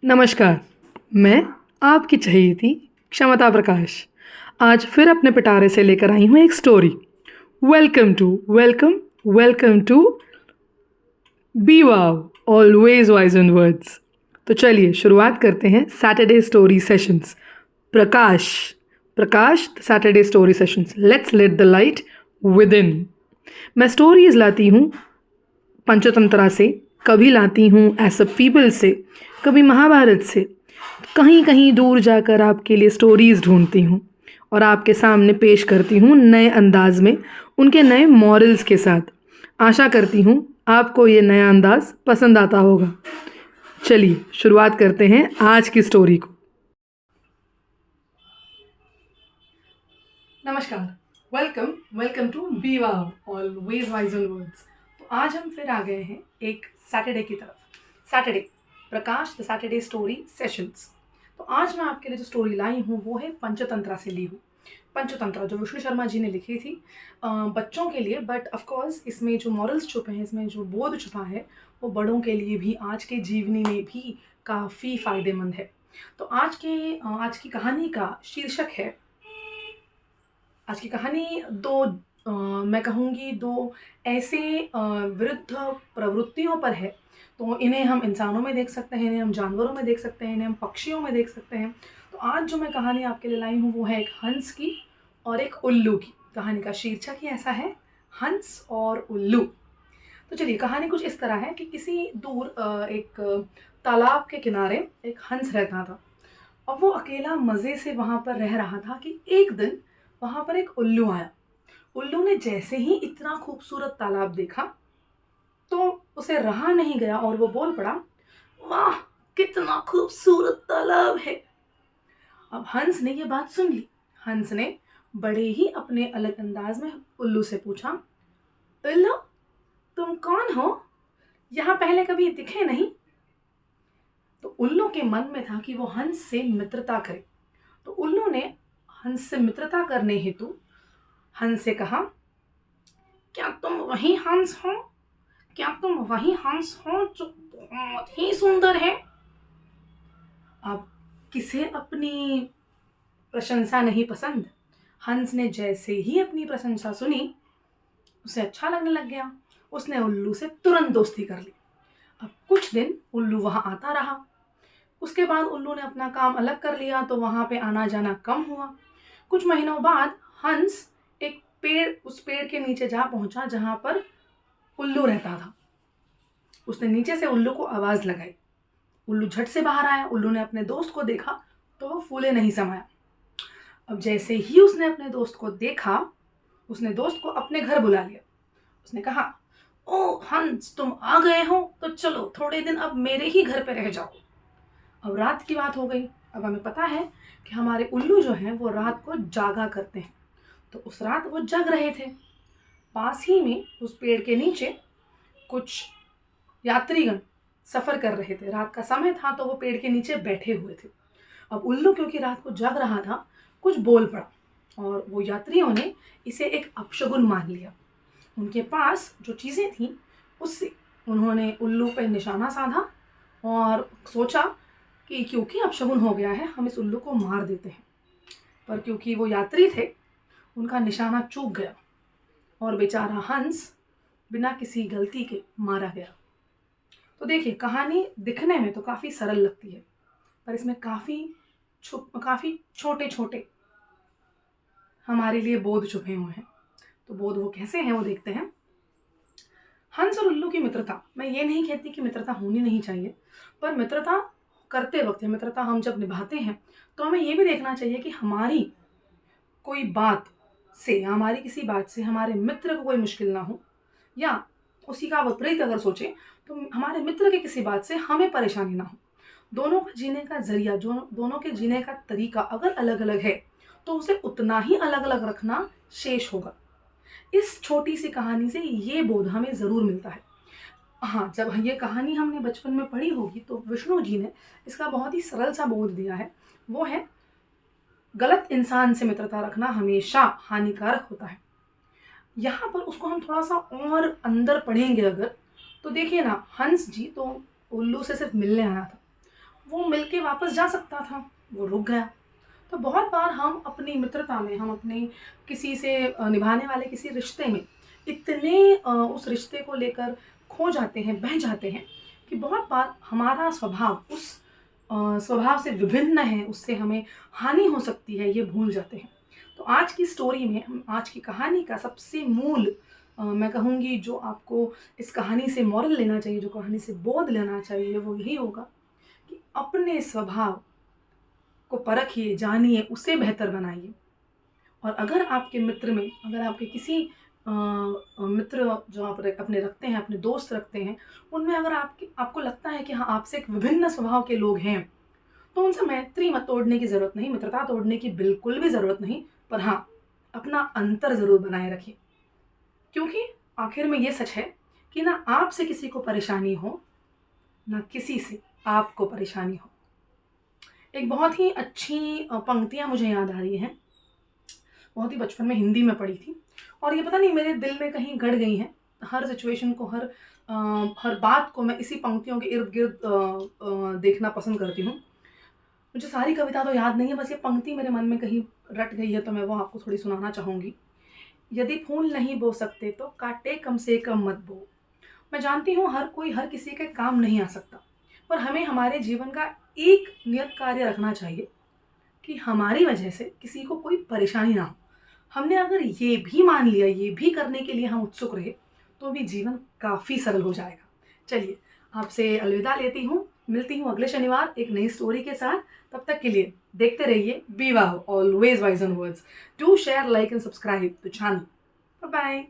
नमस्कार। मैं आपकी चहेती क्षमता प्रकाश आज फिर अपने पिटारे से लेकर आई हूँ एक story. Welcome to be wow always wise in words. तो चलिए शुरुआत करते हैं Saturday story sessions. Prakash Prakash Saturday story sessions, let's let the light within. मैं स्टोरीज लाती हूँ पंचतंत्रा से, कभी लाती हूँ एस अ पीपल से, कभी महाभारत से। कहीं कहीं दूर जाकर आपके लिए स्टोरीज़ ढूंढती हूँ और आपके सामने पेश करती हूँ नए अंदाज में, उनके नए मॉरल्स के साथ। आशा करती हूँ आपको ये नया अंदाज पसंद आता होगा। चलिए शुरुआत करते हैं आज की स्टोरी को। नमस्कार, welcome to be wow always wise in words. तो आज हम फिर आ गए हैं एक सैटरडे की तरफ। Saturday Prakash the Saturday story sessions. तो आज मैं आपके लिए जो स्टोरी लाई हूँ वो है पंचतंत्रा से ली हुई। पंचतंत्रा जो विष्णु शर्मा जी ने लिखी थी बच्चों के लिए, बट ऑफ कोर्स इसमें जो मॉरल्स छुपे हैं, इसमें जो बोध छुपा है वो बड़ों के लिए भी, आज के जीवनी में भी काफ़ी फ़ायदेमंद है। तो आज की कहानी का शीर्षक है, आज की कहानी मैं कहूँगी दो ऐसे विरुद्ध प्रवृत्तियों पर है। तो इन्हें हम इंसानों में देख सकते हैं, इन्हें हम जानवरों में देख सकते हैं, इन्हें हम पक्षियों में देख सकते हैं। तो आज जो मैं कहानी आपके लिए लाई हूँ वो है एक हंस की और एक उल्लू की। कहानी का शीर्षक ही ऐसा है, हंस और उल्लू। तो चलिए, कहानी कुछ इस तरह है कि किसी दूर एक तालाब के किनारे एक हंस रहता था और वो अकेला मज़े से वहाँ पर रह रहा था कि एक दिन वहाँ पर एक उल्लू आया। उल्लू ने जैसे ही इतना खूबसूरत तालाब देखा तो उसे रहा नहीं गया और वो बोल पड़ा, वाह कितना खूबसूरत तालाब है। अब हंस ने ये बात सुन ली। हंस ने बड़े ही अपने अलग अंदाज में उल्लू से पूछा, उल्लू तुम कौन हो, यहाँ पहले कभी दिखे नहीं। तो उल्लू के मन में था कि वो हंस से मित्रता करे। तो उल्लू ने हंस से मित्रता करने हेतु हंस से कहा, क्या तुम वही हंस हो, क्या तुम वही हंस हो जो बहुत ही सुंदर है। अब किसे अपनी प्रशंसा नहीं पसंद। हंस ने जैसे ही अपनी प्रशंसा सुनी उसे अच्छा लगने लग गया। उसने उल्लू से तुरंत दोस्ती कर ली। अब कुछ दिन उल्लू वहां आता रहा। उसके बाद उल्लू ने अपना काम अलग कर लिया तो वहां पे आना जाना कम हुआ। कुछ महीनों बाद हंस उस पेड़ के नीचे जा पहुंचा जहां पर उल्लू रहता था। उसने नीचे से उल्लू को आवाज लगाई। उल्लू झट से बाहर आया। उल्लू ने अपने दोस्त को देखा तो वो फूले नहीं समाया। अब जैसे ही उसने अपने दोस्त को देखा, उसने दोस्त को अपने घर बुला लिया। उसने कहा, ओ हंस तुम आ गए हो तो चलो थोड़े दिन अब मेरे ही घर पे रह जाओ। अब रात की बात हो गई। अब हमें पता है कि हमारे उल्लू जो हैं वो रात को जागा करते हैं। तो उस रात वो जग रहे थे। पास ही में उस पेड़ के नीचे कुछ यात्रीगण सफ़र कर रहे थे। रात का समय था तो वो पेड़ के नीचे बैठे हुए थे। अब उल्लू क्योंकि रात को जग रहा था, कुछ बोल पड़ा और वो यात्रियों ने इसे एक अपशगुन मान लिया। उनके पास जो चीज़ें थीं उससे उन्होंने उल्लू पर निशाना साधा और सोचा कि क्योंकि अपशगुन हो गया है हम इस उल्लू को मार देते हैं। पर क्योंकि वो यात्री थे, उनका निशाना चूक गया और बेचारा हंस बिना किसी गलती के मारा गया। तो देखिए, कहानी दिखने में तो काफ़ी सरल लगती है पर इसमें काफ़ी छोटे छोटे हमारे लिए बोध छुपे हुए हैं। तो बोध वो कैसे हैं वो देखते हैं। हंस और उल्लू की मित्रता, मैं ये नहीं कहती कि मित्रता होनी नहीं चाहिए, पर मित्रता करते वक्त, मित्रता हम जब निभाते हैं तो हमें ये भी देखना चाहिए कि हमारी कोई बात से, हमारी किसी बात से हमारे मित्र को कोई मुश्किल ना हो, या उसी का विपरीत अगर सोचें तो हमारे मित्र की किसी बात से हमें परेशानी ना हो। दोनों का जीने का जरिया, जो दोनों के जीने का तरीका अगर अलग अलग है तो उसे उतना ही अलग अलग रखना शेष होगा। इस छोटी सी कहानी से ये बोध हमें ज़रूर मिलता है। हाँ, जब ये कहानी हमने बचपन में पढ़ी होगी तो विष्णु जी ने इसका बहुत ही सरल सा बोध दिया है। वो है, गलत इंसान से मित्रता रखना हमेशा हानिकारक होता है। यहाँ पर उसको हम थोड़ा सा और अंदर पढ़ेंगे अगर, तो देखिए ना, हंस जी तो उल्लू से सिर्फ मिलने आया था। वो मिलके वापस जा सकता था, वो रुक गया। तो बहुत बार हम अपनी मित्रता में, हम अपने किसी से निभाने वाले किसी रिश्ते में इतने उस रिश्ते को लेकर खो जाते हैं, बह जाते हैं कि बहुत बार हमारा स्वभाव उस स्वभाव से विभिन्न है, उससे हमें हानि हो सकती है, ये भूल जाते हैं। तो आज की स्टोरी में हम आज की कहानी का सबसे मूल मैं कहूँगी जो आपको इस कहानी से मॉरल लेना चाहिए, जो कहानी से बोध लेना चाहिए, वो यही होगा कि अपने स्वभाव को परखिए, जानिए, उसे बेहतर बनाइए। और अगर आपके मित्र में, अगर आपके किसी मित्र जो आप अपने रखते हैं, अपने दोस्त रखते हैं, उनमें अगर आपको लगता है कि हाँ, आपसे एक विभिन्न स्वभाव के लोग हैं, तो उनसे मैत्री मत तोड़ने की ज़रूरत नहीं, मित्रता तोड़ने की बिल्कुल भी ज़रूरत नहीं। पर हाँ, अपना अंतर ज़रूर बनाए रखिए, क्योंकि आखिर में ये सच है कि ना आपसे किसी को परेशानी हो, ना किसी से आपको परेशानी हो। एक बहुत ही अच्छी पंक्तियाँ मुझे याद आ रही हैं, बहुत ही बचपन में हिंदी में पढ़ी थी और ये पता नहीं मेरे दिल में कहीं गड़ गई हैं। हर सिचुएशन को, हर बात को मैं इसी पंक्तियों के इर्द-गिर्द देखना पसंद करती हूँ। मुझे सारी कविता तो याद नहीं है, बस ये पंक्ति मेरे मन में कहीं रट गई है, तो मैं वो आपको थोड़ी सुनाना चाहूँगी। यदि फूल नहीं बो सकते तो कांटे कम से कम मत बो। मैं जानती हूँ हर कोई हर किसी के काम नहीं आ सकता, पर हमें हमारे जीवन का एक नियत कार्य रखना चाहिए कि हमारी वजह से किसी को कोई परेशानी ना हो। हमने अगर ये भी मान लिया, ये भी करने के लिए हम उत्सुक रहे, तो भी जीवन काफ़ी सरल हो जाएगा। चलिए, आपसे अलविदा लेती हूँ, मिलती हूँ अगले शनिवार एक नई स्टोरी के साथ। तब तक के लिए देखते रहिए be wow, always wise on words. Do share, like and subscribe the channel. Bye bye.